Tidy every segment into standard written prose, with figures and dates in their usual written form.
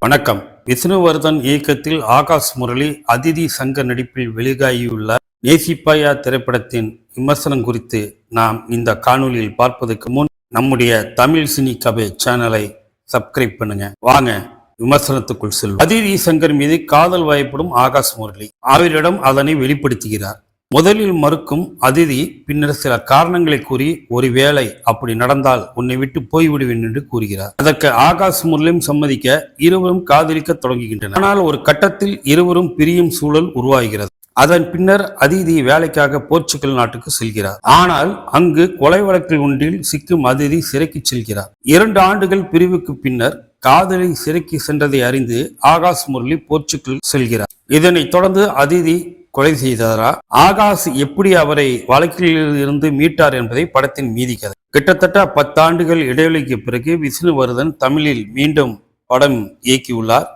வணக்கம். விஷ்ணுவர்தன் இயக்கத்தில் ஆகாஷ் முரளி, அதிதி சங்கர் நடிப்பில் வெளியாகியுள்ள நேசிப்பாயா திரைப்படத்தின் விமர்சனம் குறித்து நாம் இந்த காணொலியில் பார்ப்பதற்கு முன் நம்முடைய தமிழ் சினி கபே சேனலை சப்ஸ்கிரைப் பண்ணுங்க. வாங்க விமர்சனத்துக்குள் செல்வோம். அதிதி சங்கர் மீது காதல் வயப்படும் ஆகாஷ் முரளி அவரிடம் அதனை வெளிப்படுத்துகிறார். முதலில் மறுக்கும் அதிதி பின்னர் சில காரணங்களை கூறி ஒருவேளை அப்படி நடந்தால் உன்னை விட்டு போய்விடுவேன் என்று கூறுகிறார். அதற்கு ஆகாஷ் முரளியும் சம்மதிக்க இருவரும் காதலிக்க தொடங்குகின்றனர். ஆனால் ஒரு கட்டத்தில் இருவரும் பிரியும் சூழல் உருவாகிறது. அதன் பின்னர் அதிதி வேலைக்காக போர்ச்சுகல் நாட்டுக்கு செல்கிறார். ஆனால் அங்கு கொலை வழக்கில் ஒன்றில் சிக்கும் அதிதி சிறைக்கு செல்கிறார். 2 ஆண்டுகள் பிரிவுக்கு பின்னர் காதலி சிறைக்கு சென்றதை அறிந்து ஆகாஷ் முரளி போர்ச்சுகல் செல்கிறார். இதனைத் தொடர்ந்து அதிதி கொலை செய்தாரா, ஆகாஷ் எப்படி அவரை வழக்கில் இருந்து மீட்டார் என்பதை படத்தின் மீதி கதை. கிட்டத்தட்ட 10 ஆண்டுகள் இடைவெளிக்கு பிறகு விஷ்ணுவர்தன் தமிழில் மீண்டும் படம் இயக்கியுள்ளார்.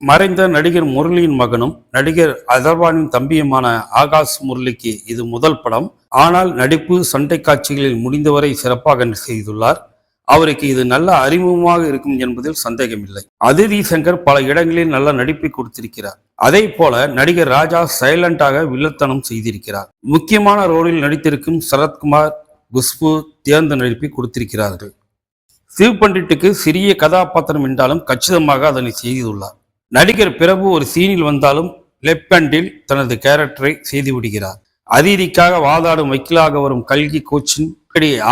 மறைந்த நடிகர் முரளியின் மகனும் நடிகர் அதர்வானின் தம்பியுமான ஆகாஷ் முரளிக்கு இது முதல் படம். ஆனால் நடிப்பு, சண்டை காட்சிகளில் முடிந்தவரை சிறப்பாக செய்துள்ளார். அவருக்கு இது நல்ல அறிமுகமாக இருக்கும் என்பதில் சந்தேகமில்லை. அதிதி சங்கர் பல இடங்களில் நல்ல நடிப்பை கொடுத்திருக்கிறார். அதே போல நடிகர் ராஜா சைலண்டாக வில்லத்தனம் செய்திருக்கிறார். முக்கியமான ரோலில் நடித்திருக்கும் சரத்குமார், குஷ்பு தேர்ந்த நடிப்பை கொடுத்திருக்கிறார்கள். சிவ் பண்டிட்டுக்கு சிறிய கதாபாத்திரம் என்றாலும் கச்சிதமாக அதனை செய்துள்ளார். நடிகர் பிரபு ஒரு சீனில் வந்தாலும் லெப்ட் ஹேண்டில் தனது கேரக்டரை செய்துவிடுகிறார். அதிதிக்காக வாதாடும் வக்கீலாக வரும் கல்கி கோச்சின்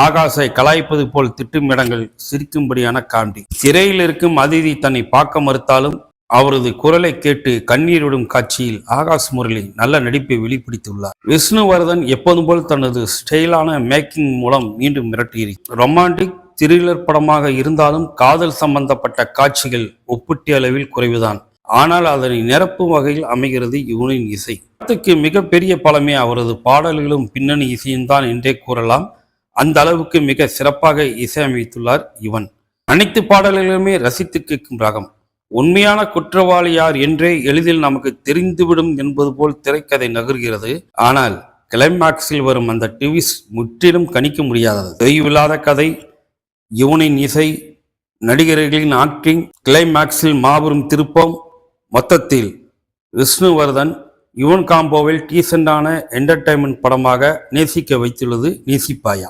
ஆகாஷை கலாய்ப்பது போல் திட்டும் இடங்கள் சிரிக்கும்படியான காண்டி. சிறையில் இருக்கும் அதிதி தன்னை பார்க்க மறுத்தாலும் அவரது குரலை கேட்டு கண்ணீர் விடும் காட்சியில் ஆகாஷ் முரளி நல்ல நடிப்பை வெளிப்படுத்தியுள்ளார். விஷ்ணுவர்தன் எப்போதும் போல் தனது ஸ்டைலான மேக்கிங் மூலம் மீண்டும் மிரட்டியிருக்கிறார். ரொமான்டிக் த்ரில்லர் படமாக இருந்தாலும் காதல் சம்பந்தப்பட்ட காட்சிகள் ஒப்பீட்டு அளவில் குறைவுதான். ஆனால் அதனை நிரப்பும் வகையில் அமைகிறது இவனின் இசை. படத்துக்கு மிகப்பெரிய பலமே அவரது பாடல்களும் பின்னணி இசையும் தான் என்றே கூறலாம். அந்த அளவுக்கு மிக சிறப்பாக இசையமைத்துள்ளார் இவன். அனைத்து பாடல்களுமே ரசித்து கேட்கும் ராகம். உண்மையான குற்றவாளி யார் என்றே எளிதில் நமக்கு தெரிந்துவிடும் என்பது போல் திரைக்கதை நகர்கிறது. ஆனால் கிளைமாக்ஸில் வரும் அந்த ட்விஸ்ட் முற்றிலும் கணிக்க முடியாதது. தெளிவில்லாத கதை, இவனின் இசை, நடிகர்களின் ஆக்டிங், கிளைமாக்ஸில் மாபெரும் திருப்பம். மொத்தத்தில் விஷ்ணுவர்தன் யுவன் காம்போவில் டீசெண்டான என்டர்டைன்மெண்ட் படமாக நேசிக்க வைத்துள்ளது நேசிப்பாயா.